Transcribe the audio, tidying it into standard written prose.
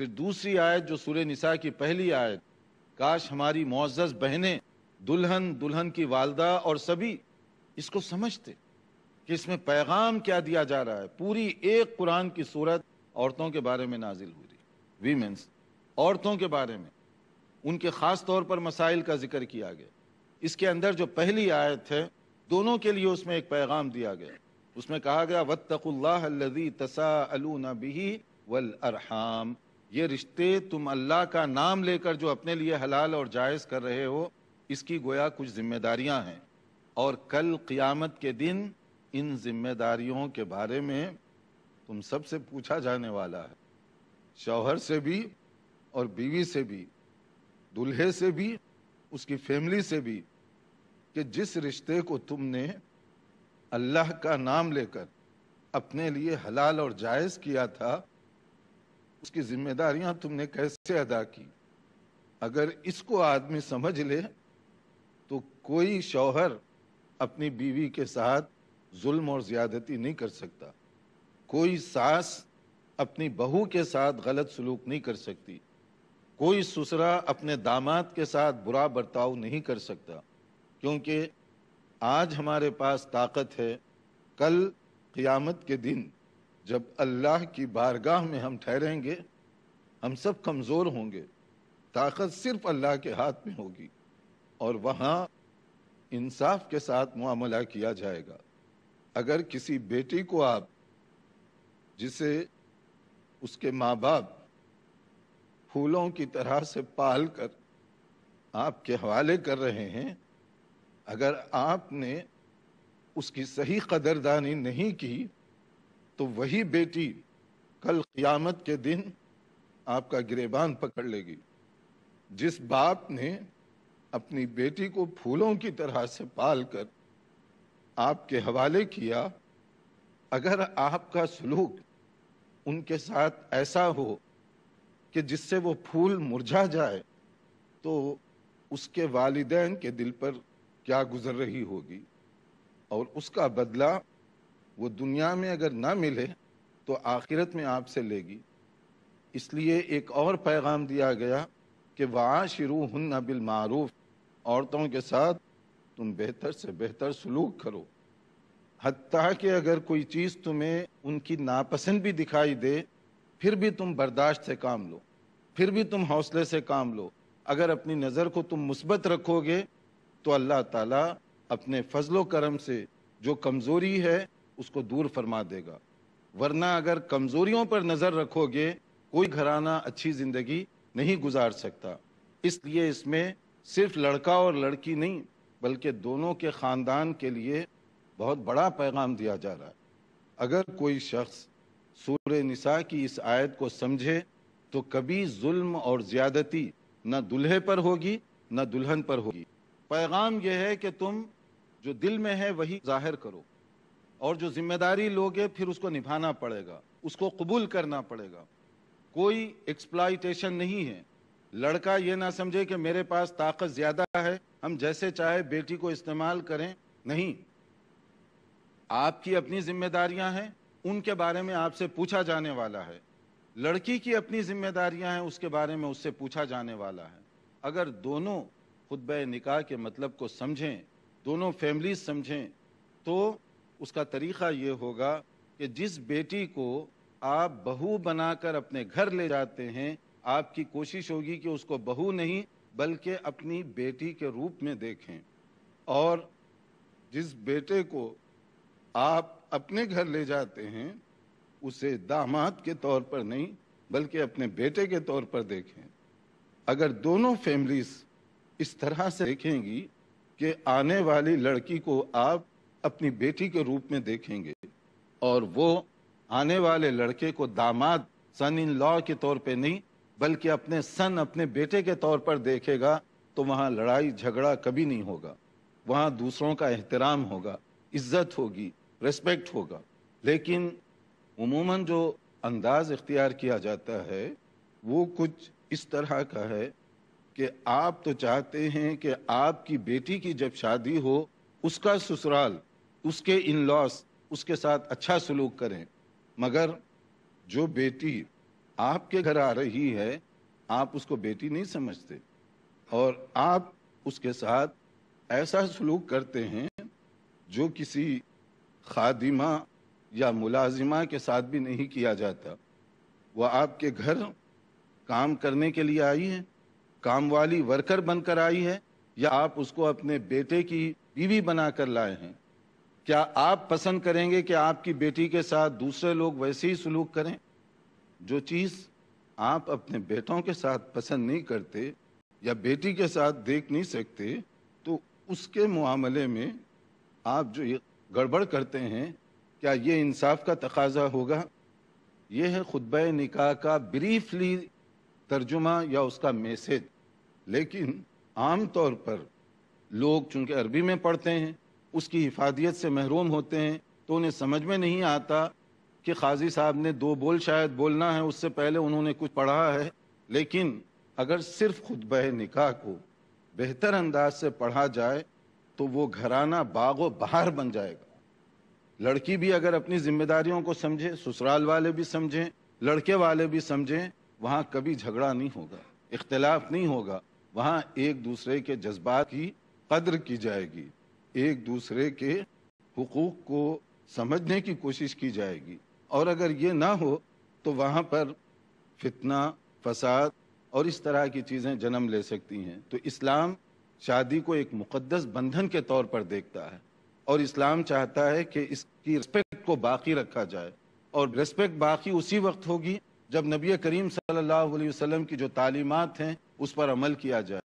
پھر دوسری آیت جو سورہ نساء کی پہلی آیت، کاش ہماری معزز بہنیں، دلہن، دلہن کی والدہ اور سبھی اس کو سمجھتے کہ اس میں پیغام کیا دیا جا رہا ہے۔ پوری ایک قرآن کی سورت عورتوں کے بارے میں نازل ہوئی، ویمنس، عورتوں کے بارے میں، ان کے خاص طور پر مسائل کا ذکر کیا گیا۔ اس کے اندر جو پہلی آیت ہے، دونوں کے لیے اس میں ایک پیغام دیا گیا۔ اس میں کہا گیا وَاتَّقُوا اللَّهَ الَّذِي تَسَاءَلُونَ بِهِ وَالْأَرْحَامَ، یہ رشتے تم اللہ کا نام لے کر جو اپنے لیے حلال اور جائز کر رہے ہو، اس کی گویا کچھ ذمہ داریاں ہیں، اور کل قیامت کے دن ان ذمہ داریوں کے بارے میں تم سب سے پوچھا جانے والا ہے، شوہر سے بھی اور بیوی سے بھی، دلہے سے بھی، اس کی فیملی سے بھی، کہ جس رشتے کو تم نے اللہ کا نام لے کر اپنے لیے حلال اور جائز کیا تھا، اس کی ذمہ داریاں تم نے کیسے ادا کی۔ اگر اس کو آدمی سمجھ لے تو کوئی شوہر اپنی بیوی کے ساتھ ظلم اور زیادتی نہیں کر سکتا، کوئی ساس اپنی بہو کے ساتھ غلط سلوک نہیں کر سکتی، کوئی سسرا اپنے داماد کے ساتھ برا برتاؤ نہیں کر سکتا، کیونکہ آج ہمارے پاس طاقت ہے، کل قیامت کے دن جب اللہ کی بارگاہ میں ہم ٹھہریں گے، ہم سب کمزور ہوں گے، طاقت صرف اللہ کے ہاتھ میں ہوگی، اور وہاں انصاف کے ساتھ معاملہ کیا جائے گا۔ اگر کسی بیٹی کو آپ، جسے اس کے ماں باپ پھولوں کی طرح سے پال کر آپ کے حوالے کر رہے ہیں، اگر آپ نے اس کی صحیح قدردانی نہیں کی تو وہی بیٹی کل قیامت کے دن آپ کا گریبان پکڑ لے گی۔ جس باپ نے اپنی بیٹی کو پھولوں کی طرح سے پال کر آپ کے حوالے کیا، اگر آپ کا سلوک ان کے ساتھ ایسا ہو کہ جس سے وہ پھول مرجھا جائے، تو اس کے والدین کے دل پر کیا گزر رہی ہوگی، اور اس کا بدلہ وہ دنیا میں اگر نہ ملے تو آخرت میں آپ سے لے گی۔ اس لیے ایک اور پیغام دیا گیا کہ وَعَاشِرُوهُنَّ بِالْمَعْرُوفِ، عورتوں کے ساتھ تم بہتر سے بہتر سلوک کرو، حتیٰ کہ اگر کوئی چیز تمہیں ان کی ناپسند بھی دکھائی دے، پھر بھی تم برداشت سے کام لو، پھر بھی تم حوصلے سے کام لو۔ اگر اپنی نظر کو تم مثبت رکھو گے تو اللہ تعالیٰ اپنے فضل و کرم سے جو کمزوری ہے اس کو دور فرما دے گا، ورنہ اگر کمزوریوں پر نظر رکھو گے کوئی گھرانہ اچھی زندگی نہیں گزار سکتا۔ اس لیے اس میں صرف لڑکا اور لڑکی نہیں بلکہ دونوں کے خاندان کے لیے بہت بڑا پیغام دیا جا رہا ہے۔ اگر کوئی شخص سورہ نساء کی اس آیت کو سمجھے تو کبھی ظلم اور زیادتی نہ دلہے پر ہوگی نہ دلہن پر ہوگی۔ پیغام یہ ہے کہ تم جو دل میں ہے وہی ظاہر کرو، اور جو ذمہ داری لوگے پھر اس کو نبھانا پڑے گا، اس کو قبول کرنا پڑے گا۔ کوئی ایکسپلائٹیشن نہیں ہے۔ لڑکا یہ نہ سمجھے کہ میرے پاس طاقت زیادہ ہے، ہم جیسے چاہے بیٹی کو استعمال کریں، نہیں۔ آپ کی اپنی ذمہ داریاں ہیں، ان کے بارے میں آپ سے پوچھا جانے والا ہے۔ لڑکی کی اپنی ذمہ داریاں ہیں، اس کے بارے میں اس سے پوچھا جانے والا ہے۔ اگر دونوں خطبہ نکاح کے مطلب کو سمجھیں، دونوں فیملیز سمجھیں، تو اس کا طریقہ یہ ہوگا کہ جس بیٹی کو آپ بہو بنا کر اپنے گھر لے جاتے ہیں، آپ کی کوشش ہوگی کہ اس کو بہو نہیں بلکہ اپنی بیٹی کے روپ میں دیکھیں، اور جس بیٹے کو آپ اپنے گھر لے جاتے ہیں اسے داماد کے طور پر نہیں بلکہ اپنے بیٹے کے طور پر دیکھیں۔ اگر دونوں فیملیز اس طرح سے دیکھیں گی کہ آنے والی لڑکی کو آپ اپنی بیٹی کے روپ میں دیکھیں گے، اور وہ آنے والے لڑکے کو داماد، سن ان لا کے طور پہ نہیں بلکہ اپنے سن، اپنے بیٹے کے طور پر دیکھے گا، تو وہاں لڑائی جھگڑا کبھی نہیں ہوگا، وہاں دوسروں کا احترام ہوگا، عزت ہوگی، ریسپیکٹ ہوگا۔ لیکن عموماً جو انداز اختیار کیا جاتا ہے وہ کچھ اس طرح کا ہے کہ آپ تو چاہتے ہیں کہ آپ کی بیٹی کی جب شادی ہو اس کا سسرال، اس کے ان لاس اس کے ساتھ اچھا سلوک کریں، مگر جو بیٹی آپ کے گھر آ رہی ہے، آپ اس کو بیٹی نہیں سمجھتے، اور آپ اس کے ساتھ ایسا سلوک کرتے ہیں جو کسی خادمہ یا ملازمہ کے ساتھ بھی نہیں کیا جاتا۔ وہ آپ کے گھر کام کرنے کے لیے آئی ہے، کام والی ورکر بن کر آئی ہے، یا آپ اس کو اپنے بیٹے کی بیوی بنا کر لائے ہیں؟ کیا آپ پسند کریں گے کہ آپ کی بیٹی کے ساتھ دوسرے لوگ ویسے ہی سلوک کریں؟ جو چیز آپ اپنے بیٹوں کے ساتھ پسند نہیں کرتے یا بیٹی کے ساتھ دیکھ نہیں سکتے، تو اس کے معاملے میں آپ جو یہ گڑبڑ کرتے ہیں، کیا یہ انصاف کا تقاضا ہوگا؟ یہ ہے خطبہ نکاح کا بریفلی ترجمہ یا اس کا میسج۔ لیکن عام طور پر لوگ چونکہ عربی میں پڑھتے ہیں، اس کی حفاظیت سے محروم ہوتے ہیں، تو انہیں سمجھ میں نہیں آتا کہ قاضی صاحب نے 2 بول شاید بولنا ہے، اس سے پہلے انہوں نے کچھ پڑھا ہے۔ لیکن اگر صرف خطبہ نکاح کو بہتر انداز سے پڑھا جائے تو وہ گھرانہ باغ و بہار بن جائے گا۔ لڑکی بھی اگر اپنی ذمہ داریوں کو سمجھے، سسرال والے بھی سمجھیں، لڑکے والے بھی سمجھیں، وہاں کبھی جھگڑا نہیں ہوگا، اختلاف نہیں ہوگا، وہاں ایک دوسرے کے جذبات کی قدر کی جائے گی، ایک دوسرے کے حقوق کو سمجھنے کی کوشش کی جائے گی۔ اور اگر یہ نہ ہو تو وہاں پر فتنہ، فساد اور اس طرح کی چیزیں جنم لے سکتی ہیں۔ تو اسلام شادی کو ایک مقدس بندھن کے طور پر دیکھتا ہے، اور اسلام چاہتا ہے کہ اس کی رسپیکٹ کو باقی رکھا جائے، اور رسپیکٹ باقی اسی وقت ہوگی جب نبی کریم صلی اللہ علیہ وسلم کی جو تعلیمات ہیں اس پر عمل کیا جائے۔